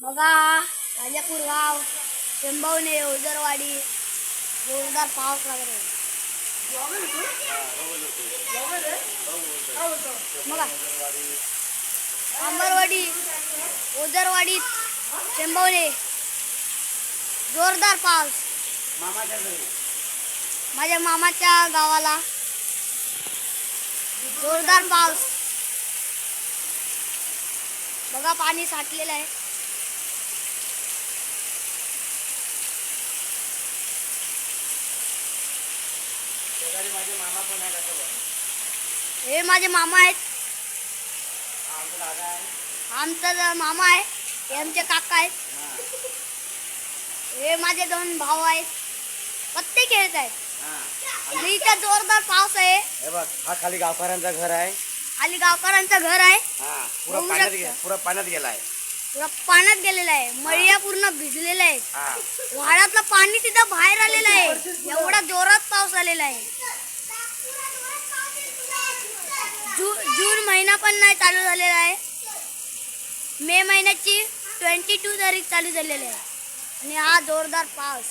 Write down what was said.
बघा राजापूर गाव टेंबवणे ओझरवाडी जोरदार पाऊस लागले बघा अंबरवाडी ओझरवाडी टेंबवणे जोरदार पाऊस माझ्या मामाच्या गावाला जोरदार पाऊस बघा पाणी साठलेलं आहे हे माझे मामा आहेत आमचा मामा आहे हे आमचे काका आहेत हे माझे दोन भाऊ आहेत पत्ते खेळत आहेत इथे जोरदार पाऊस आहे हे बघ हा खाली गावकऱ्यांचा घर आहे खाली गावकऱ्यांचं घर आहे पुरा पाण्यात गेलाय पुरा पाण्यात गेलेला आहे मळ्या पूर्ण भिजलेल्या आहेत वाड्यातलं पाणी तिथं बाहेर आलेलं आहे एवढा जोरात पाऊस आलेला आहे जून महिना पण नाही चालू झालेला आहे मे महिन्याची 22 तारीख चालू झालेली आहे आणि हा जोरदार पाऊस